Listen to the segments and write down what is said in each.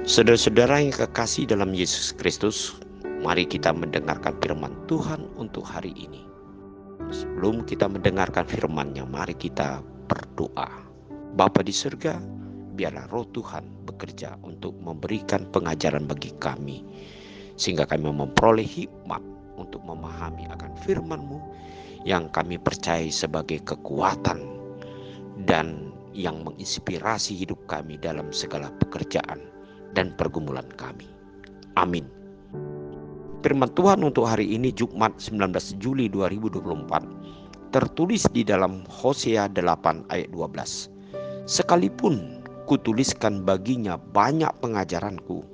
Saudara-saudara yang kekasih dalam Yesus Kristus, mari kita mendengarkan firman Tuhan untuk hari ini. Sebelum kita mendengarkan firman-Nya, mari kita berdoa. Bapa di surga, biarlah Roh Tuhan bekerja untuk memberikan pengajaran bagi kami, sehingga kami memperoleh hikmat untuk memahami akan firman-Mu yang kami percaya sebagai kekuatan dan yang menginspirasi hidup kami dalam segala pekerjaan dan pergumulan kami. Amin. Firman Tuhan untuk hari ini Jumat 19 Juli 2024 tertulis di dalam Hosea 8 ayat 12. Sekalipun kutuliskan baginya banyak pengajaranku,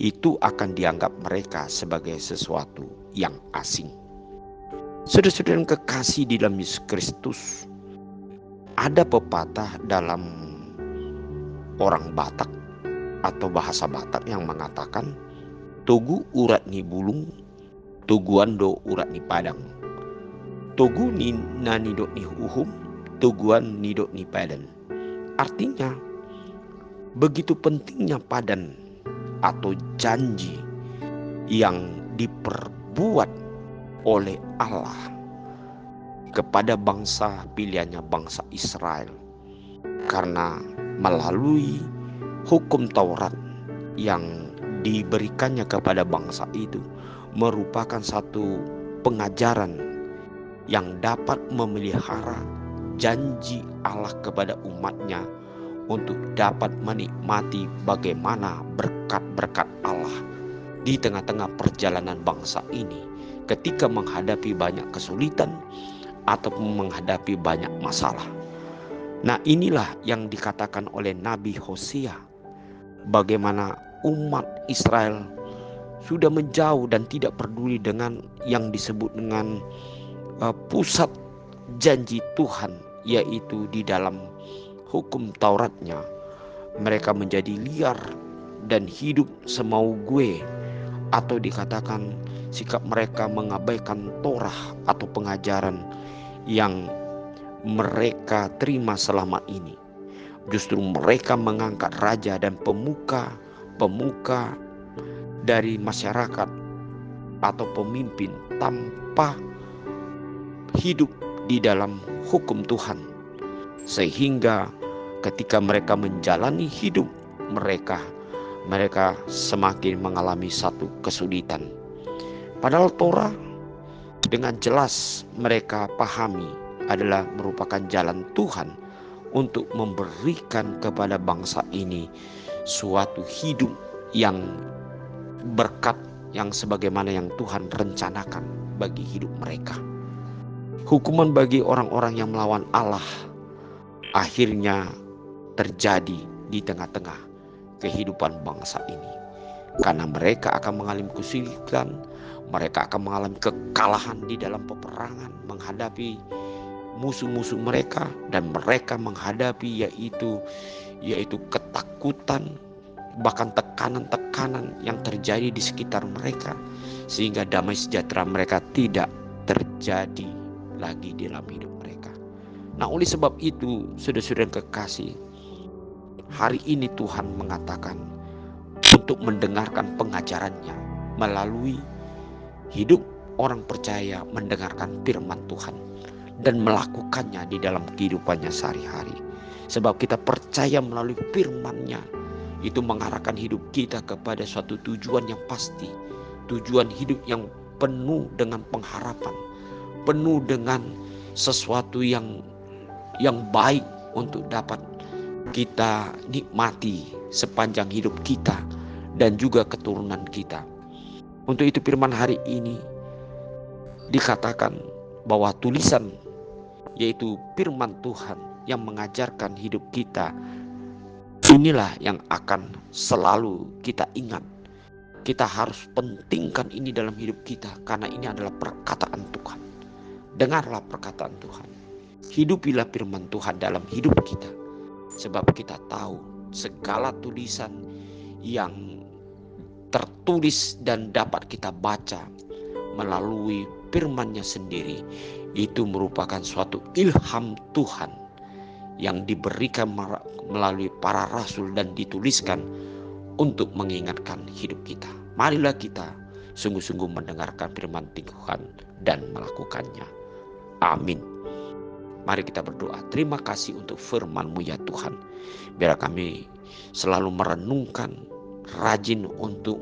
itu akan dianggap mereka sebagai sesuatu yang asing. Saudara-saudara yang kekasih di dalam Yesus Kristus, ada pepatah dalam orang Batak atau bahasa Batak yang mengatakan Togu urat ni bulung, tuguan do urat ni padang. Togu ni nani dok ni uhum, tuguan ni dok ni padan. Artinya, begitu pentingnya padan atau janji yang diperbuat oleh Allah kepada bangsa pilihannya, bangsa Israel. Karena melalui hukum Taurat yang diberikannya kepada bangsa itu merupakan satu pengajaran yang dapat memelihara janji Allah kepada umatnya untuk dapat menikmati bagaimana berkat-berkat Allah di tengah-tengah perjalanan bangsa ini ketika menghadapi banyak kesulitan ataupun menghadapi banyak masalah. Nah, inilah yang dikatakan oleh Nabi Hosea, bagaimana umat Israel sudah menjauh dan tidak peduli dengan yang disebut dengan pusat janji Tuhan, yaitu di dalam hukum Tauratnya. Mereka menjadi liar dan hidup semau gue, atau dikatakan sikap mereka mengabaikan Torah atau pengajaran yang mereka terima selama ini. Justru mereka mengangkat raja dan pemuka dari masyarakat atau pemimpin tanpa hidup di dalam hukum Tuhan, sehingga ketika mereka menjalani hidup mereka semakin mengalami satu kesulitan. Padahal Torah dengan jelas mereka pahami adalah merupakan jalan Tuhan untuk memberikan kepada bangsa ini suatu hidup yang berkat, yang sebagaimana yang Tuhan rencanakan bagi hidup mereka. Hukuman bagi orang-orang yang melawan Allah akhirnya terjadi di tengah-tengah kehidupan bangsa ini, karena mereka akan mengalami kesulitan, mereka akan mengalami kekalahan di dalam peperangan menghadapi musuh-musuh mereka, dan mereka menghadapi yaitu ketakutan, bahkan tekanan-tekanan yang terjadi di sekitar mereka, sehingga damai sejahtera mereka tidak terjadi lagi dalam hidup mereka. Nah, oleh sebab itu, saudara-saudara yang kekasih, hari ini Tuhan mengatakan untuk mendengarkan pengajarannya melalui hidup orang percaya, mendengarkan firman Tuhan dan melakukannya di dalam kehidupannya sehari-hari. Sebab kita percaya melalui firman-Nya itu mengarahkan hidup kita kepada suatu tujuan yang pasti, tujuan hidup yang penuh dengan pengharapan, penuh dengan sesuatu yang baik untuk dapat kita nikmati sepanjang hidup kita dan juga keturunan kita. Untuk itu firman hari ini dikatakan bahwa tulisan, yaitu firman Tuhan yang mengajarkan hidup kita, inilah yang akan selalu kita ingat. Kita harus pentingkan ini dalam hidup kita, karena ini adalah perkataan Tuhan. Dengarlah perkataan Tuhan, hidupilah firman Tuhan dalam hidup kita, sebab kita tahu segala tulisan yang tertulis dan dapat kita baca melalui firman-Nya sendiri, itu merupakan suatu ilham Tuhan yang diberikan melalui para rasul dan dituliskan untuk mengingatkan hidup kita. Marilah kita sungguh-sungguh mendengarkan firman Tuhan dan melakukannya. Amin. Mari kita berdoa. Terima kasih untuk firman-Mu ya Tuhan. Biar kami selalu merenungkan, rajin untuk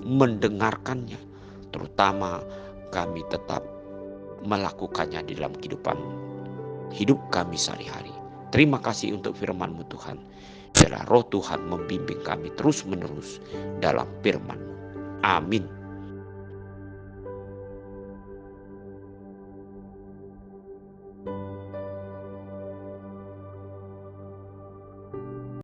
mendengarkannya. Terutama kami tetap melakukannya di dalam kehidupan hidup kami sehari-hari. Terima kasih untuk firman-Mu Tuhan. Biarlah roh Tuhan membimbing kami terus-menerus dalam firman-Mu. Amin.